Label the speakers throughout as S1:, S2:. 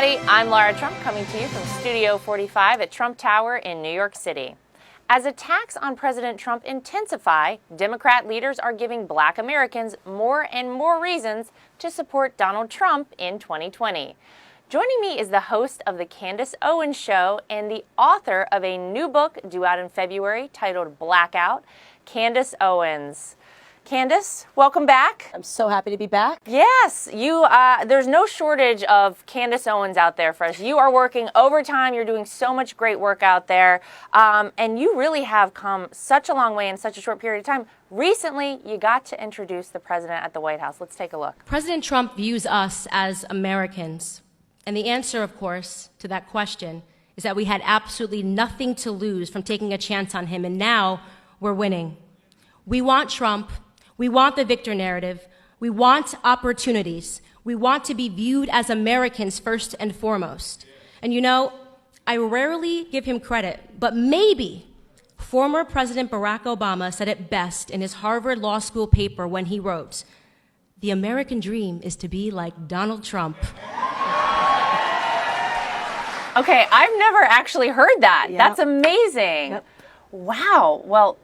S1: everybody. I'm Lara Trump, coming to you from Studio 45 at Trump Tower in New York City. As attacks on President Trump intensify, Democrat leaders are giving Black Americans more and more reasons to support Donald Trump in 2020. Joining me is the host of The Candace Owens Show and the author of a new book due out in February titled Blackout, Candace Owens. Candace, welcome back.
S2: I'm so happy to be back.
S1: Yes, there's no shortage of Candace Owens out there for us. You are working overtime. You're doing so much great work out there. And you really have come such a long way in such a short period of time. Recently, you got to introduce the president at the White House. Let's take a look.
S3: President Trump views us as Americans. And the answer, of course, to that question is that we had absolutely nothing to lose from taking a chance on him. And now we're winning. We want Trump. We want the victor narrative. We want opportunities. We want to be viewed as Americans first and foremost. And you know, I rarely give him credit, but maybe former President Barack Obama said it best in his Harvard Law School paper when he wrote, "The American dream is to be like Donald Trump."
S1: Okay, I've never actually heard that.
S2: Yep.
S1: That's amazing.
S2: Yep.
S1: Wow. Well,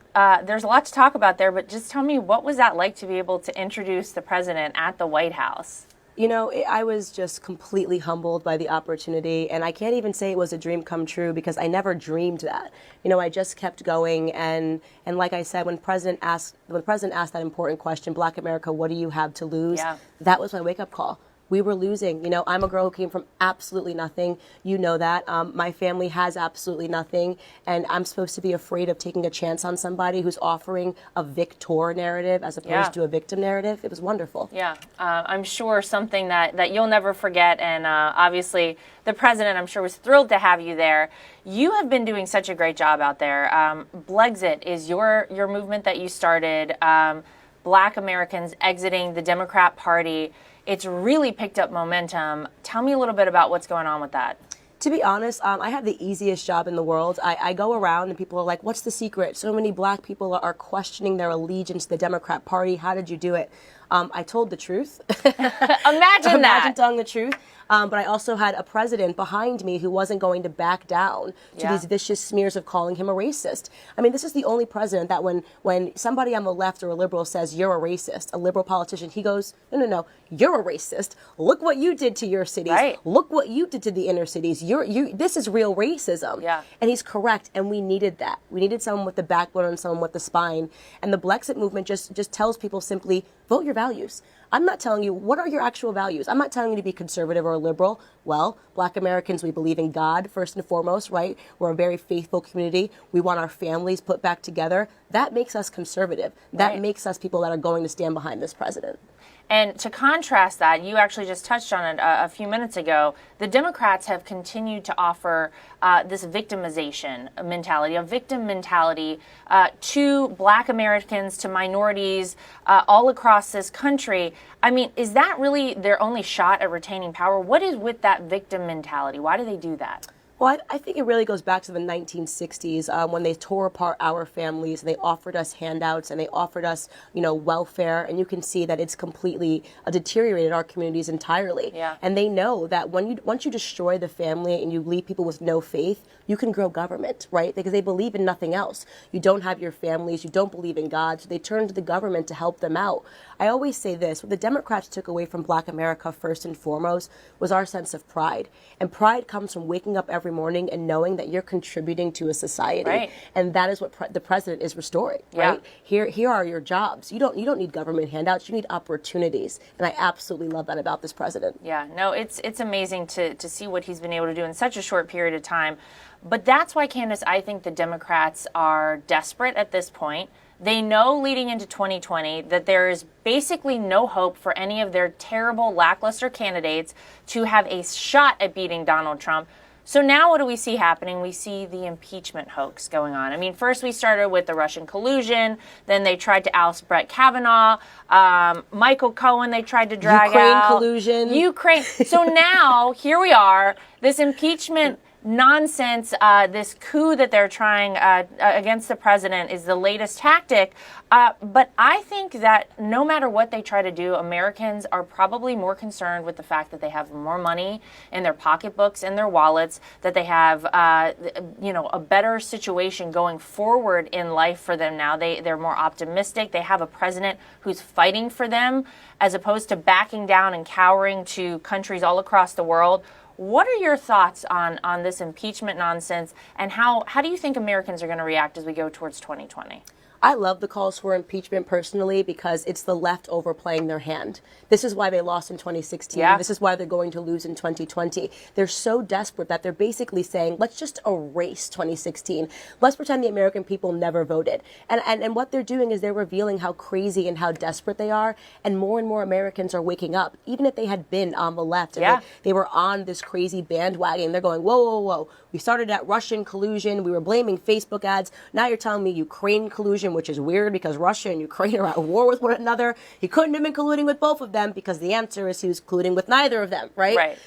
S1: there's a lot to talk about there, but just tell me, what was that like to be able to introduce the president at the White House?
S2: You know, I was just completely humbled by the opportunity, and I can't even say it was a dream come true because I never dreamed that. You know, I just kept going, and like I said, when the president asked that important question, Black America, what do you have to lose?
S1: Yeah.
S2: That was my wake-up call. We were losing. You know, I'm a girl who came from absolutely nothing. You know that. My family has absolutely nothing. And I'm supposed to be afraid of taking a chance on somebody who's offering a victor narrative as opposed to a victim narrative. It was wonderful.
S1: Yeah, I'm sure something that you'll never forget. And obviously, the president, I'm sure, was thrilled to have you there. You have been doing such a great job out there. Blexit is your movement that you started. Black Americans exiting the Democrat Party. It's really picked up momentum. Tell me a little bit about what's going on with that.
S2: To be honest, I have the easiest job in the world. I go around and people are like, what's the secret? So many Black people are questioning their allegiance to the Democrat Party. How did you do it? I told the truth.
S1: Imagine
S2: Imagine telling the truth. But I also had a president behind me who wasn't going to back down to these vicious smears of calling him a racist. I mean, this is the only president that when somebody on the left or a liberal says you're a racist, a liberal politician, he goes, no, you're a racist. Look what you did to your cities.
S1: Right.
S2: Look what you did to the inner cities. This is real racism.
S1: Yeah.
S2: And he's correct, and we needed that. We needed someone with the backbone and someone with the spine. And the Blexit movement just tells people simply, vote your values. I'm not telling you, what are your actual values? I'm not telling you to be conservative or liberal. Well, Black Americans, we believe in God first and foremost, right? We're a very faithful community. We want our families put back together. That makes us conservative. That makes us people that are going to stand behind this president.
S1: And to contrast that, you actually just touched on it a few minutes ago, the Democrats have continued to offer this victimization mentality, a victim mentality to Black Americans, to minorities all across this country. I mean, is that really their only shot at retaining power? What is with that victim mentality? Why do they do that?
S2: Well, I think it really goes back to the 1960s when they tore apart our families and they offered us handouts and they offered us, welfare. And you can see that it's completely deteriorated our communities entirely.
S1: Yeah.
S2: And they know that once you destroy the family and you leave people with no faith, you can grow government, right? Because they believe in nothing else. You don't have your families. You don't believe in God. So they turn to the government to help them out. I always say this, what the Democrats took away from Black America first and foremost was our sense of pride. And pride comes from waking up every morning and knowing that you're contributing to a society.
S1: Right.
S2: And that is what the president is restoring, right? Here are your jobs. You don't need government handouts. You need opportunities. And I absolutely love that about this president.
S1: Yeah, no, it's amazing to see what he's been able to do in such a short period of time. But that's why, Candace, I think the Democrats are desperate at this point. They know leading into 2020 that there is basically no hope for any of their terrible, lackluster candidates to have a shot at beating Donald Trump. So now what do we see happening? We see the impeachment hoax going on. I mean, first we started with the Russian collusion. Then they tried to oust Brett Kavanaugh. Michael Cohen they tried to drag
S2: Ukraine
S1: out.
S2: collusion.
S1: Ukraine. So now, here we are, this impeachment nonsense, this coup that they're trying against the president is the latest tactic. But I think that no matter what they try to do, Americans are probably more concerned with the fact that they have more money in their pocketbooks and their wallets, that they have, a better situation going forward in life for them now. They're more optimistic. They have a president who's fighting for them as opposed to backing down and cowering to countries all across the world. What are your thoughts on this impeachment nonsense, and how do you think Americans are going to react as we go towards 2020?
S2: I love the calls for impeachment personally because it's the left overplaying their hand. This is why they lost in 2016.
S1: Yeah.
S2: This is why they're going to lose in 2020. They're so desperate that they're basically saying, let's just erase 2016. Let's pretend the American people never voted. And what they're doing is they're revealing how crazy and how desperate they are. And more Americans are waking up, even if they had been on the left. And they were on this crazy bandwagon. They're going, whoa, whoa, whoa. We started at Russian collusion. We were blaming Facebook ads. Now you're telling me Ukraine collusion, which is weird because Russia and Ukraine are at war with one another. He couldn't have been colluding with both of them because the answer is he was colluding with neither of them, right?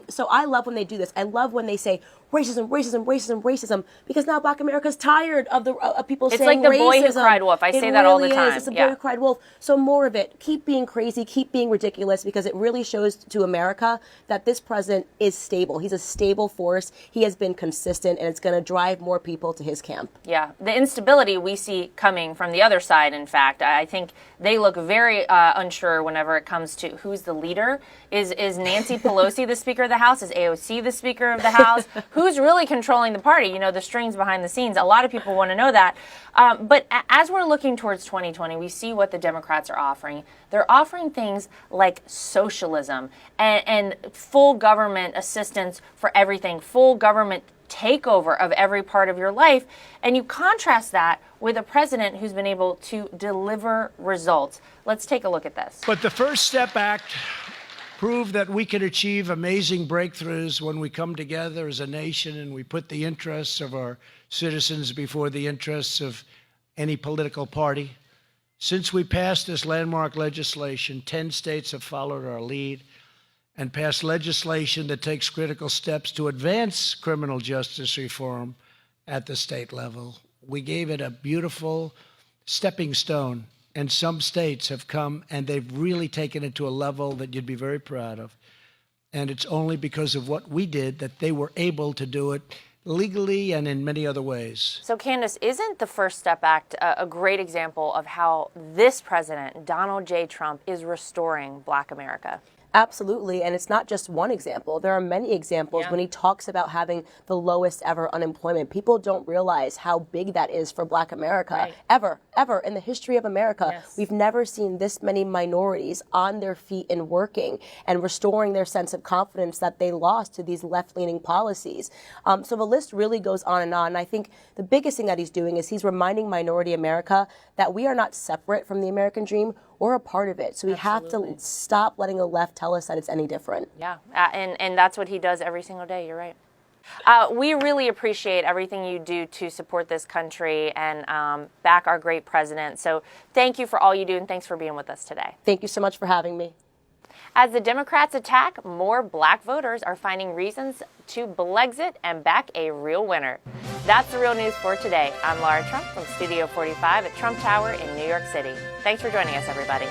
S2: So I love when they do this. I love when they say racism, racism, racism, racism, because now Black America's tired of people saying racism.
S1: It's like the boy who cried wolf. I say that all the time.
S2: It's the boy who cried wolf. So more of it. Keep being crazy. Keep being ridiculous, because it really shows to America that this president is stable. He's a stable force. He has been consistent, and it's going to drive more people to his camp. Yeah.
S1: The instability we see coming from the other side, in fact. I think they look very unsure whenever it comes to who's the leader. Is Nancy Pelosi the Speaker of the House? Is AOC the Speaker of the House? Who's really controlling the party? The strings behind the scenes. A lot of people want to know that. But as we're looking towards 2020, we see what the Democrats are offering. They're offering things like socialism and full government assistance for everything, full government takeover of every part of your life. And you contrast that with a president who's been able to deliver results. Let's take a look at this.
S4: But the First Step Act proved that we can achieve amazing breakthroughs when we come together as a nation and we put the interests of our citizens before the interests of any political party. Since we passed this landmark legislation, 10 states have followed our lead and passed legislation that takes critical steps to advance criminal justice reform at the state level. We gave it a beautiful stepping stone. And some states have come and they've really taken it to a level that you'd be very proud of. And it's only because of what we did that they were able to do it legally and in many other ways.
S1: So, Candace, isn't the First Step Act a great example of how this president, Donald J. Trump, is restoring Black America?
S2: Absolutely, and it's not just one example. There are many examples when he talks about having the lowest ever unemployment. People don't realize how big that is for Black America. Ever in the history of America. We've never seen this many minorities on their feet and working and restoring their sense of confidence that they lost to these left-leaning policies. So the list really goes on. And I think the biggest thing that he's doing is he's reminding minority America that we are not separate from the American dream. We're a part of it. So we have to stop letting the left tell us that it's any different.
S1: Yeah, and that's what he does every single day. You're right. We really appreciate everything you do to support this country and back our great president. So thank you for all you do, and thanks for being with us today.
S2: Thank you so much for having me.
S1: As the Democrats attack, more Black voters are finding reasons to Blexit and back a real winner. That's the real news for today. I'm LARA Trump from Studio 45 at Trump Tower in New York City. Thanks for joining us, everybody.